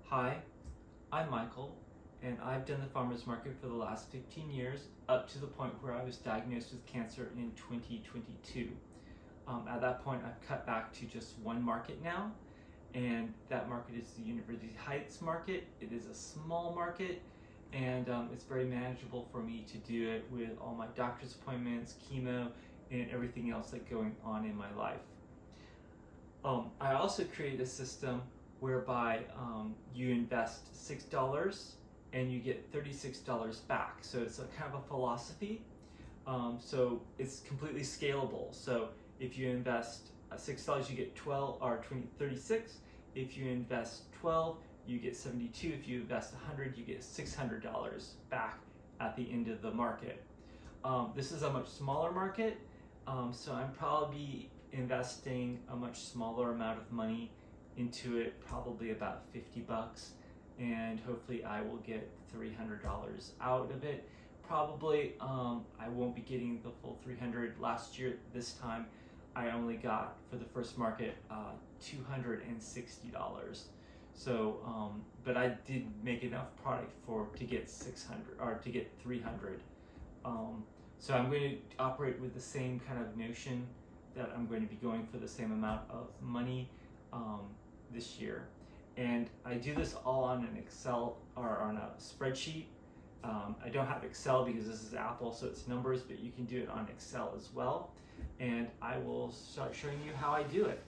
Hi, I'm Michael, and I've done the farmers market for the last 15 years, up to the point where I was diagnosed with cancer in 2022. At that point, I've cut back to just one market now, and that market is the University Heights market. It is a small market, and it's very manageable for me to do it with all my doctor's appointments, chemo, and everything else that's going on in my life. I also created a system whereby you invest $6 and you get $36 back. So it's a kind of a philosophy. So it's completely scalable. So if you invest $6, you get 12 or 36. If you invest 12, you get 72. If you invest 100, you get $600 back at the end of the market. This is a much smaller market, so I'm probably investing a much smaller amount of money into it, probably about 50 bucks, and hopefully I will get $300 out of it. Probably I won't be getting the full 300. Last year, this time, I only got, for the first market, $260. So, but I did make enough product to get 600 or to get 300. So I'm going to operate with the same kind of notion that I'm going to be going for the same amount of money this year. And I do this all on an Excel or on a spreadsheet. I don't have Excel because this is Apple, so it's numbers, but you can do it on Excel as well. And I will start showing you how I do it.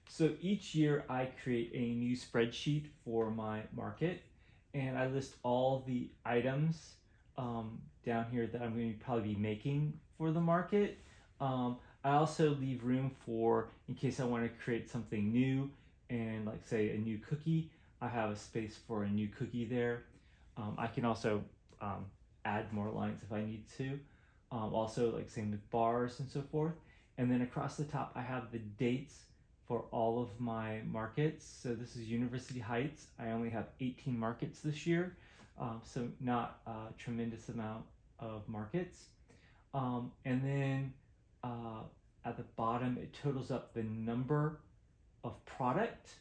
So each year I create a new spreadsheet for my market, and I list all the items down here that I'm going to probably be making for the market. I also leave room for, in case I want to create something new, and like say a new cookie, I have a space for a new cookie there. I can also add more lines if I need to. Also, like same with bars and so forth. And then across the top, I have the dates for all of my markets. So this is University Heights. I only have 18 markets this year, so not a tremendous amount of markets. And then at the bottom, it totals up the number of product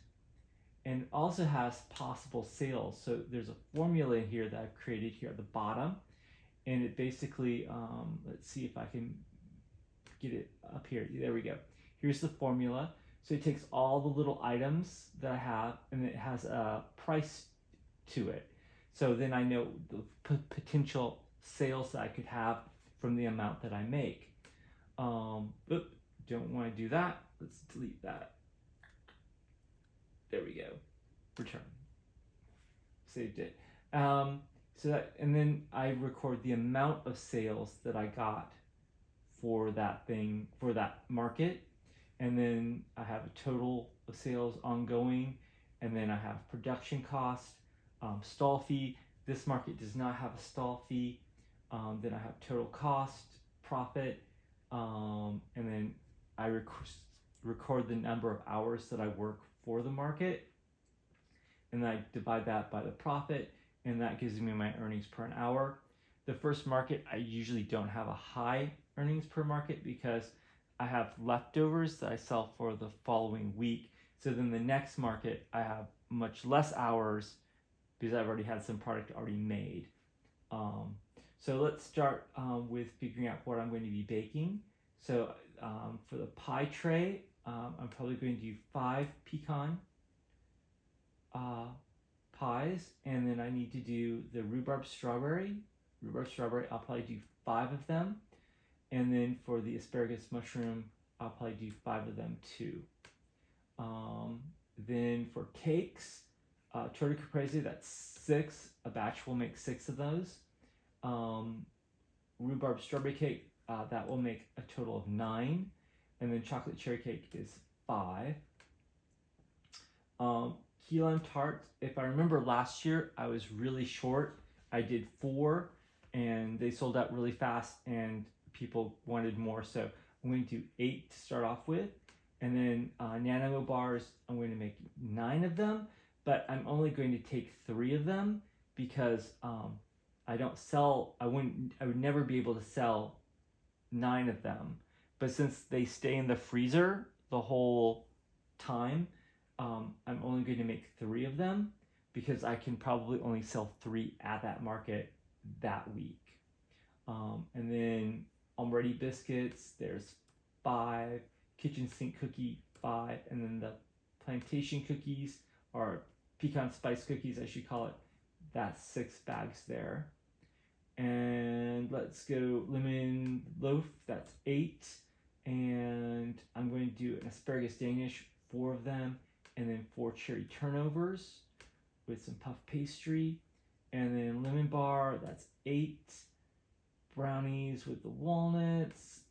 and also has possible sales. So there's a formula here that I've created here at the bottom, and it basically, let's see if I can get it up here. There we go. Here's the formula. So it takes all the little items that I have, and it has a price to it. So then I know the potential sales that I could have from the amount that I make. Don't want to do that. Let's delete that. There we go. Return. Saved it. So that, and then I record the amount of sales that I got for that thing, for that market. And then I have a total of sales ongoing, and then I have production cost, stall fee. This market does not have a stall fee. Then I have total cost, profit, and then I record the number of hours that I work for the market, and then I divide that by the profit, and that gives me my earnings per an hour. The first market, I usually don't have a high earnings per market because I have leftovers that I sell for the following week. So then the next market, I have much less hours because I've already had some product already made. So let's start with figuring out what I'm going to be baking. So for the pie tray, I'm probably going to do 5 pecan pies, and then I need to do the rhubarb strawberry. I'll probably do 5 of them. And then for the asparagus mushroom, I'll probably do 5 of them too. Then for cakes, torta caprese, that's 6. A batch will make 6 of those. Rhubarb strawberry cake, that will make a total of 9. And then chocolate cherry cake is 5. Key lime tarts, if I remember last year, I was really short. I did 4, and they sold out really fast, and people wanted more, so I'm going to do 8 to start off with. And then Nano bars, I'm going to make 9 of them, but I'm only going to take 3 of them because I would never be able to sell 9 of them. But since they stay in the freezer the whole time, I'm only going to make 3 of them because I can probably only sell 3 at that market that week. And then Already biscuits, there's 5, kitchen sink cookie 5, and then the plantation cookies, or pecan spice cookies I should call it, that's 6 bags there. And let's go lemon loaf, that's 8. And I'm going to do an asparagus Danish, 4 of them, and then 4 cherry turnovers with some puff pastry. And then lemon bar, that's 8. Brownies with the walnuts,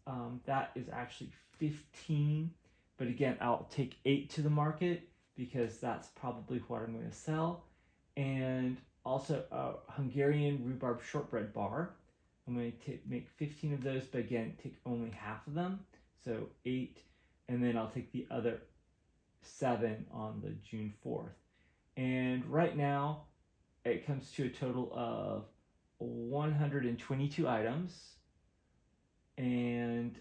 that is actually 15. But again, I'll take 8 to the market because that's probably what I'm going to sell. And also a Hungarian rhubarb shortbread bar. I'm going to make 15 of those, but again, take only half of them. So 8, and then I'll take the other 7 on the June 4th. And right now, it comes to a total of 122 items and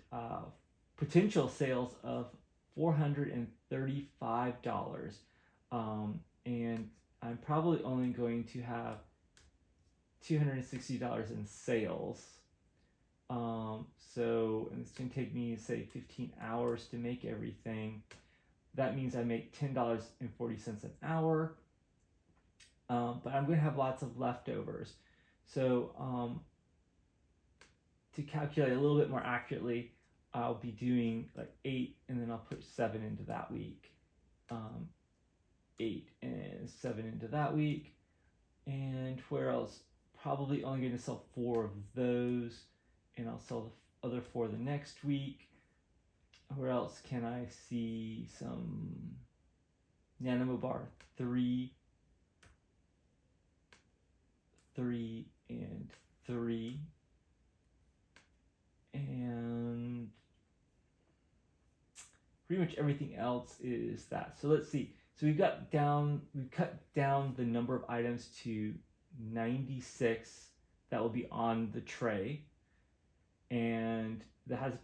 potential sales of $435. And I'm probably only going to have $260 in sales. So and it's going to take me, say, 15 hours to make everything. That means I make $10.40 an hour. But I'm going to have lots of leftovers. So to calculate a little bit more accurately, I'll be doing like 8, and then I'll put 7 into that week. 8 and 7 into that week. And where else? Probably only going to sell 4 of those, and I'll sell the other 4 the next week. Where else can I see some Nanomo bar? 3, and 3, and pretty much everything else is that. So let's see. So we've cut down the number of items to 96 that will be on the tray, and that has a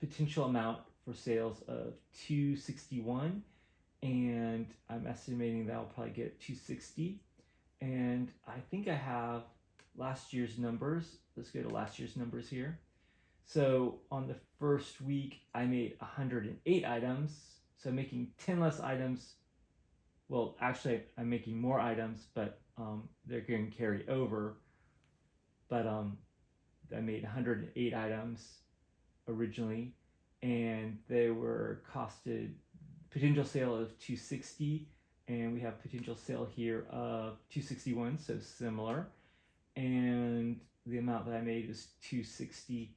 potential amount for sales of 261, and I'm estimating that I'll probably get 260. And I think I have last year's numbers. Let's go to last year's numbers here. So on the first week, I made 108 items. So I'm making 10 less items. Well, actually, I'm making more items, but they're going to carry over. But I made 108 items originally, and they were costed potential sale of 260. And we have potential sale here of 261, so similar. And the amount that I made was 260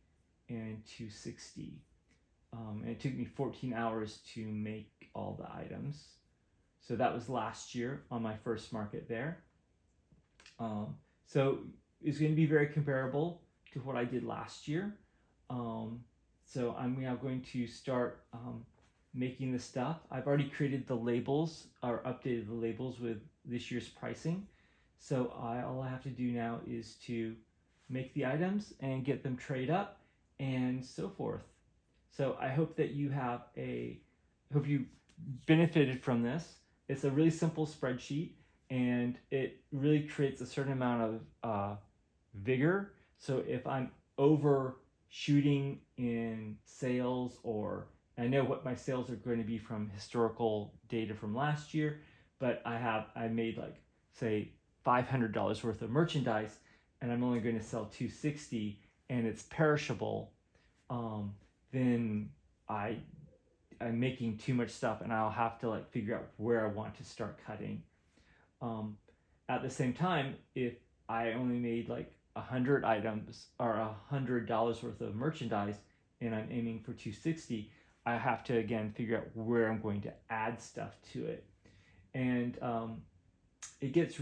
and 260. And it took me 14 hours to make all the items. So that was last year on my first market there. So it's going to be very comparable to what I did last year. So I'm now going to start making the stuff. I've already created the labels, or updated the labels with this year's pricing. So all I have to do now is to make the items and get them trayed up and so forth. So I hope that hope you benefited from this. It's a really simple spreadsheet, and it really creates a certain amount of vigor. So if I'm overshooting in sales, or I know what my sales are going to be from historical data from last year, but I made like, say, $500 worth of merchandise, and I'm only going to sell 260, and it's perishable, then I'm making too much stuff, and I'll have to like figure out where I want to start cutting. At the same time, if I only made like 100 items or $100 worth of merchandise, and I'm aiming for 260, I have to again figure out where I'm going to add stuff to it. And it gets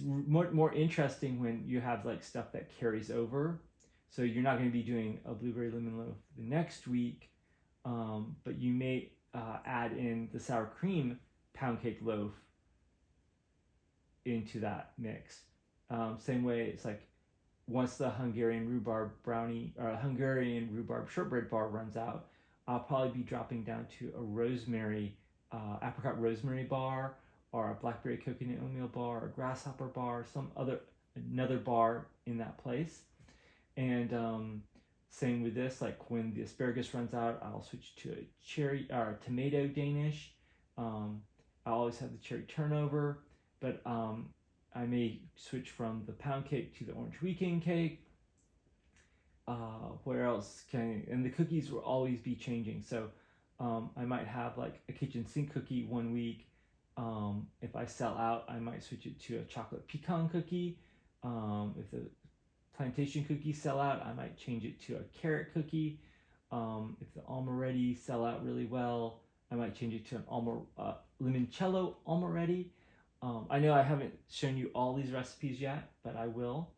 more interesting when you have like stuff that carries over. So you're not going to be doing a blueberry lemon loaf the next week, but you may add in the sour cream pound cake loaf into that mix. Same way, it's like once the Hungarian rhubarb brownie or Hungarian rhubarb shortbread bar runs out, I'll probably be dropping down to a rosemary apricot rosemary bar, or a blackberry coconut oatmeal bar, or a grasshopper bar, another bar in that place. And same with this, like when the asparagus runs out, I'll switch to a cherry or tomato Danish. I always have the cherry turnover, but I may switch from the pound cake to the orange weekend cake. Where else and the cookies will always be changing. So I might have like a kitchen sink cookie one week. If I sell out, I might switch it to a chocolate pecan cookie. If the plantation cookies sell out, I might change it to a carrot cookie. If the Almoretti sell out really well, I might change it to an limoncello Almoretti. I know I haven't shown you all these recipes yet, but I will.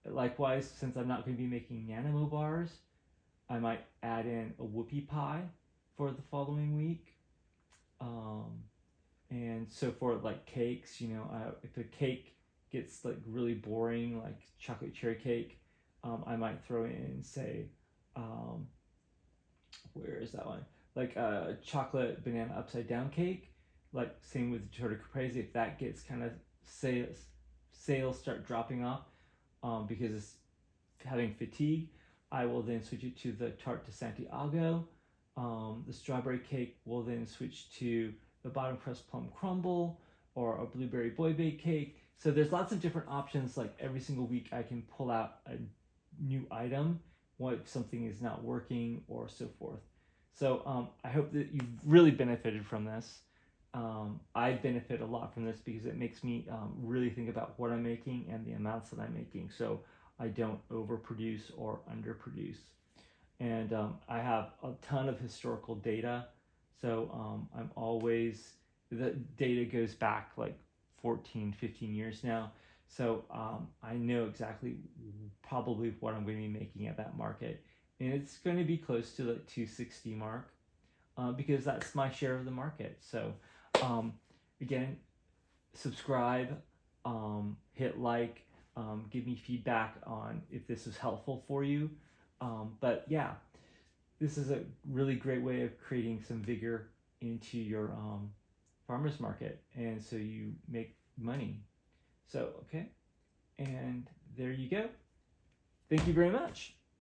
Likewise, since I'm not going to be making Nanimo bars, I might add in a whoopie pie for the following week. And so for like cakes, if a cake gets like really boring, like chocolate cherry cake, I might throw in, say, where is that one? Like a chocolate banana upside down cake. Like same with torta caprese. If that gets kind of sales start dropping off because it's having fatigue, I will then switch it to the tarte de Santiago. The strawberry cake will then switch to the bottom crust plum crumble or a blueberry boy bake cake. So there's lots of different options. Like every single week I can pull out a new item if something is not working or so forth. So I hope that you've really benefited from this. I benefit a lot from this because it makes me really think about what I'm making and the amounts that I'm making, so I don't overproduce or underproduce. And I have a ton of historical data, so the data goes back like 14, 15 years now. So I know exactly probably what I'm going to be making at that market. And it's going to be close to the 260 mark because that's my share of the market. So again, subscribe, hit like, give me feedback on if this is helpful for you. But yeah, this is a really great way of creating some vigor into your farmer's market, and so you make money. So, okay, and there you go. Thank you very much.